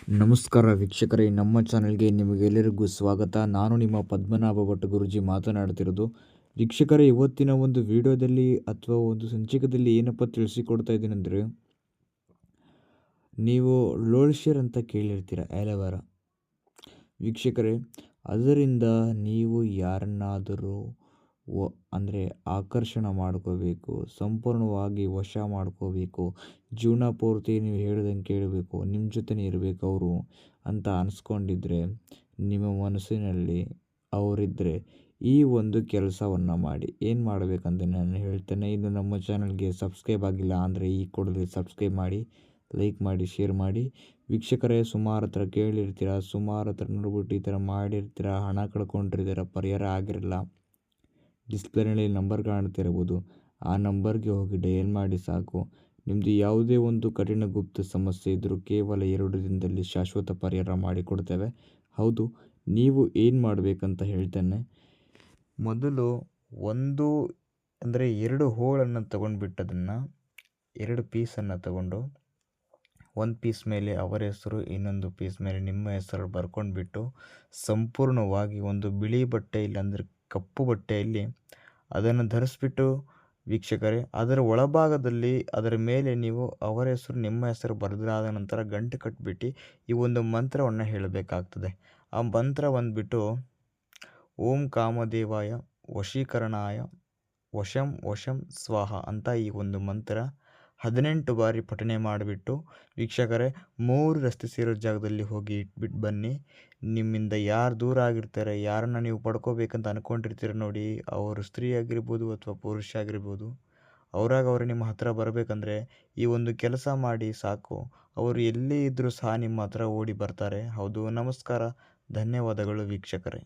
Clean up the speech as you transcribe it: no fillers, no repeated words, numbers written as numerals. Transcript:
ನಮಸ್ಕಾರ ವೀಕ್ಷಕರೇ, ನಮ್ಮ ಚಾನಲ್ಗೆ ನಿಮಗೆಲ್ಲರಿಗೂ ಸ್ವಾಗತ. ನಾನು ನಿಮ್ಮ ಪದ್ಮನಾಭ ಭಟ್ ಗುರೂಜಿ ಮಾತನಾಡ್ತಿರೋದು. ವೀಕ್ಷಕರೇ, ಇವತ್ತಿನ ಒಂದು ವಿಡಿಯೋದಲ್ಲಿ ಅಥವಾ ಒಂದು ಸಂಚಿಕೆಯಲ್ಲಿ ಏನಪ್ಪ ತಿಳಿಸಿಕೊಡ್ತಾ ಇದ್ದೀನೆಂದರೆ, ನೀವು ಲೋಳ್ ಶೇರ್ ಅಂತ ಕೇಳಿರ್ತೀರ, ಆಲೋವೆರಾ. ವೀಕ್ಷಕರೇ, ಅದರಿಂದ ನೀವು ಯಾರನ್ನಾದರೂ ಅಂದರೆ ಆಕರ್ಷಣ ಮಾಡ್ಕೋಬೇಕು, ಸಂಪೂರ್ಣವಾಗಿ ವಶ ಮಾಡ್ಕೋಬೇಕು, ಜೀವನ ಪೂರ್ತಿ ನೀವು ಹೇಳ್ದಂಗೆ ಕೇಳಬೇಕು, ನಿಮ್ಮ ಜೊತೆನೇ ಇರಬೇಕು ಅವರು ಅಂತ ಅನಿಸ್ಕೊಂಡಿದ್ರೆ, ನಿಮ್ಮ ಮನಸ್ಸಿನಲ್ಲಿ ಅವರಿದ್ದರೆ ಈ ಒಂದು ಕೆಲಸವನ್ನು ಮಾಡಿ. ಏನು ಮಾಡಬೇಕಂತ ನಾನು ಹೇಳ್ತೇನೆ. ಇನ್ನು ನಮ್ಮ ಚಾನಲ್ಗೆ ಸಬ್ಸ್ಕ್ರೈಬ್ ಆಗಿಲ್ಲ ಅಂದರೆ ಈ ಕೂಡಲೇ ಸಬ್ಸ್ಕ್ರೈಬ್ ಮಾಡಿ, ಲೈಕ್ ಮಾಡಿ, ಶೇರ್ ಮಾಡಿ. ವೀಕ್ಷಕರೇ, ಸುಮಾರು ಹತ್ರ ಕೇಳಿರ್ತೀರ, ಸುಮಾರು ಹತ್ರ ನೋಡ್ಬಿಟ್ಟು ಈ ಥರ ಮಾಡಿರ್ತೀರ, ಹಣ ಕಳ್ಕೊಂಡಿರ್ತೀರ, ಪರಿಹಾರ ಆಗಿರಲ್ಲ. ಡಿಸ್ಪ್ಲೇನಲ್ಲಿ ನಂಬರ್ ಕಾಣ್ತಿರ್ಬೋದು, ಆ ನಂಬರ್ಗೆ ಹೋಗಿ ಡಯಲ್ ಮಾಡಿ ಸಾಕು. ನಿಮ್ಮದು ಯಾವುದೇ ಒಂದು ಕಠಿಣ ಗುಪ್ತ ಸಮಸ್ಯೆ ಇದ್ದರೂ ಕೇವಲ 2 ದಿನದಲ್ಲಿ ಶಾಶ್ವತ ಪರಿಹಾರ ಮಾಡಿಕೊಡ್ತೇವೆ. ಹೌದು, ನೀವು ಏನು ಮಾಡಬೇಕಂತ ಹೇಳ್ತೇನೆ. ಮೊದಲು 2 ಹೋಳನ್ನು ತೊಗೊಂಡ್ಬಿಟ್ಟು ಅದನ್ನು 2 ಪೀಸನ್ನು ತಗೊಂಡು, ಒಂದು ಪೀಸ್ ಮೇಲೆ ಅವರ ಹೆಸರು, ಇನ್ನೊಂದು ಪೀಸ್ ಮೇಲೆ ನಿಮ್ಮ ಹೆಸರು ಬರ್ಕೊಂಡ್ಬಿಟ್ಟು ಸಂಪೂರ್ಣವಾಗಿ ಒಂದು ಬಿಳಿ ಬಟ್ಟೆ ಇಲ್ಲಾಂದರೆ ಕಪ್ಪು ಬಟ್ಟೆಯಲ್ಲಿ ಅದನ್ನು ಧರಿಸ್ಬಿಟ್ಟು ವೀಕ್ಷಕರೇ, ಅದರ ಒಳಭಾಗದಲ್ಲಿ ಅದರ ಮೇಲೆ ನೀವು ಅವರ ಹೆಸರು, ನಿಮ್ಮ ಹೆಸರು ಬರೆದಾದ ನಂತರ ಗಂಟು ಕಟ್ಟಿಬಿಟ್ಟು ಈ ಒಂದು ಮಂತ್ರವನ್ನು ಹೇಳಬೇಕಾಗ್ತದೆ. ಆ ಮಂತ್ರ ಬಂದುಬಿಟ್ಟು ಓಂ ಕಾಮದೇವಾಯ ವಶೀಕರಣಾಯ ವಶಂ ವಶಂ ಸ್ವಾಹ ಅಂತ ಈ ಒಂದು ಮಂತ್ರ 18 ಬಾರಿ ಪಠನೆ ಮಾಡಿಬಿಟ್ಟು ವೀಕ್ಷಕರೇ, 3 ರಸ್ತೆ ಸೇರೋ ಜಾಗದಲ್ಲಿ ಹೋಗಿ ಇಟ್ಬಿಟ್ಟು ಬನ್ನಿ. ನಿಮ್ಮಿಂದ ಯಾರು ದೂರ ಆಗಿರ್ತಾರೆ, ಯಾರನ್ನು ನೀವು ಪಡ್ಕೋಬೇಕಂತ ಅಂದ್ಕೊಂಡಿರ್ತೀರ ನೋಡಿ, ಅವರು ಸ್ತ್ರೀ ಆಗಿರ್ಬೋದು ಅಥವಾ ಪುರುಷ ಆಗಿರ್ಬೋದು, ಅವರೇ ನಿಮ್ಮ ಹತ್ರ ಬರಬೇಕಂದ್ರೆ ಈ ಒಂದು ಕೆಲಸ ಮಾಡಿ ಸಾಕು. ಅವರು ಎಲ್ಲೇ ಇದ್ದರೂ ಸಹ ನಿಮ್ಮ ಹತ್ರ ಓಡಿ ಬರ್ತಾರೆ. ಹೌದು, ನಮಸ್ಕಾರ, ಧನ್ಯವಾದಗಳು ವೀಕ್ಷಕರೇ.